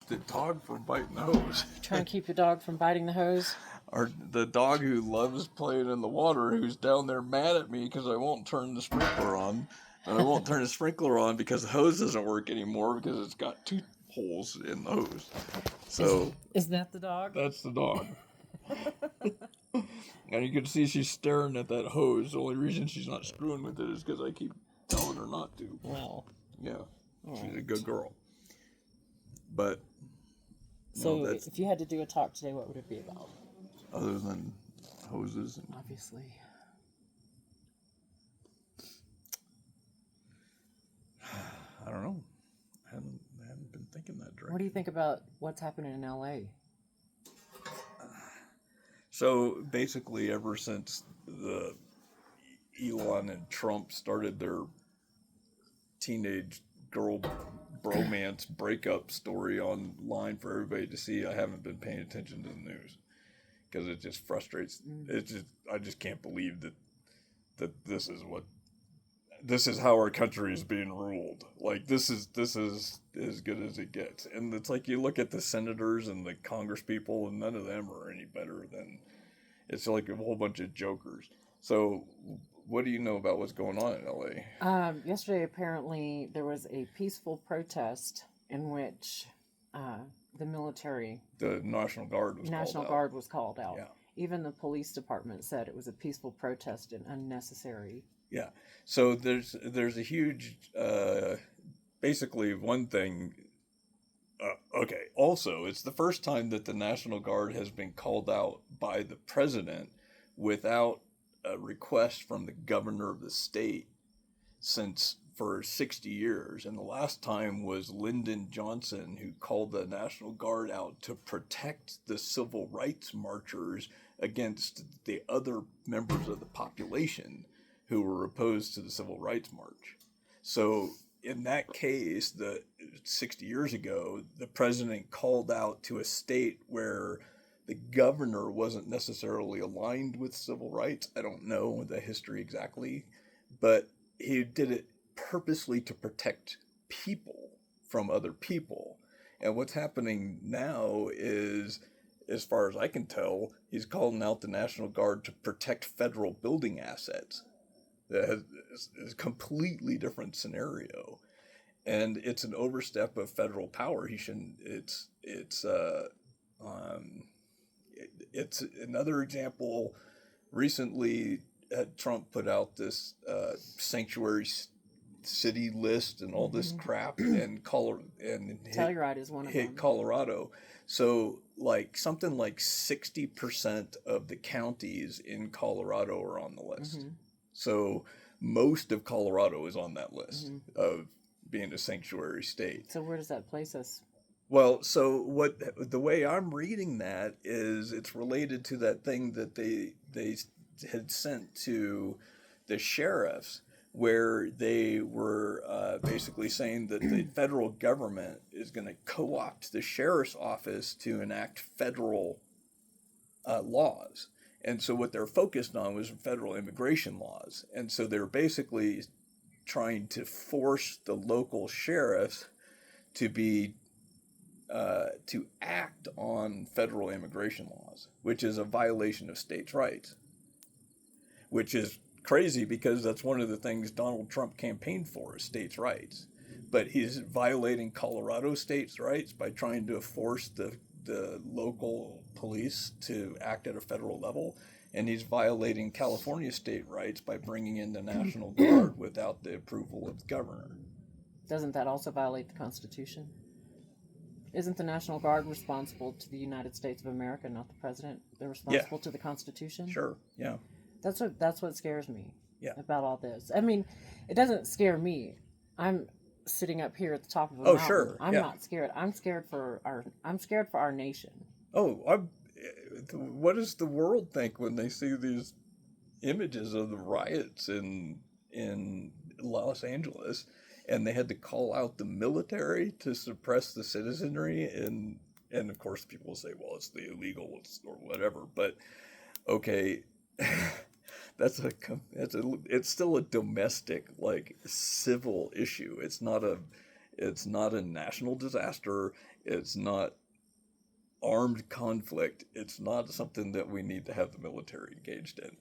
the dog from biting the hose. Trying to keep the dog from biting the hose. Or the dog who loves playing in the water, who's down there mad at me because I won't turn the sprinkler on. And I won't turn the sprinkler on because the hose doesn't work anymore because it's got 2 holes in the hose. So is that the dog? That's the dog. And you can see she's staring at that hose. The only reason she's not screwing with it is because I keep telling her not to. Well. Yeah. All She's right. a good girl. But. So if you had to do a talk today, what would it be about? Other than hoses. And obviously. I don't know. I haven't been thinking that directly. What do you think about what's happening in LA? So basically, ever since the Elon and Trump started their teenage girl bromance breakup story online for everybody to see, I haven't been paying attention to the news because it just frustrates. I just can't believe that this is how our country is being ruled. Like this is as good as it gets. And it's like you look at the senators and the Congress people, and none of them are any better than. It's like a whole bunch of jokers. So, what do you know about what's going on in LA? Yesterday, apparently, there was a peaceful protest in which the military, the National Guard was called out. Yeah. Even the police department said it was a peaceful protest and unnecessary. Yeah. So there's a huge, basically one thing. Okay. Also, it's the first time that the National Guard has been called out by the president without a request from the governor of the state for 60 years. And the last time was Lyndon Johnson, who called the National Guard out to protect the civil rights marchers against the other members of the population who were opposed to the Civil Rights March. So in that case, 60 years ago, the president called out to a state where the governor wasn't necessarily aligned with civil rights. I don't know the history exactly, but he did it purposely to protect people from other people. And what's happening now is, as far as I can tell, he's calling out the National Guard to protect federal building assets. That is a completely different scenario, and it's an overstep of federal power. He shouldn't. It's another example. Recently, Trump put out this sanctuary city list and all this crap, and Telluride is one of them. Hit Colorado. So something like 60% of the counties in Colorado are on the list. Mm-hmm. So most of Colorado is on that list of being a sanctuary state. So where does that place us? Well, so the way I'm reading that is it's related to that thing that they had sent to the sheriffs, where they were basically saying that the federal government is going to co-opt the sheriff's office to enact federal laws. And so what they're focused on was federal immigration laws. And so they're basically trying to force the local sheriffs to act on federal immigration laws, which is a violation of states' rights, which is crazy because that's one of the things Donald Trump campaigned for, is states' rights. But he's violating Colorado states' rights by trying to force the local police to act at a federal level, and he's violating California state rights by bringing in the National Guard without the approval of the governor. Doesn't that also violate the Constitution? Isn't the National Guard responsible to the United States of America, not the president? They're responsible to the Constitution? Sure, yeah. That's what scares me about all this. I mean, it doesn't scare me. I'm sitting up here at the top of a mountain. Sure. I'm not scared. I'm scared for our nation. What does the world think when they see these images of the riots in Los Angeles, and they had to call out the military to suppress the citizenry, and of course people will say, well, it's the illegal or whatever, but okay. It's still a domestic, civil issue. It's not a national disaster. It's not armed conflict. It's not something that we need to have the military engaged in.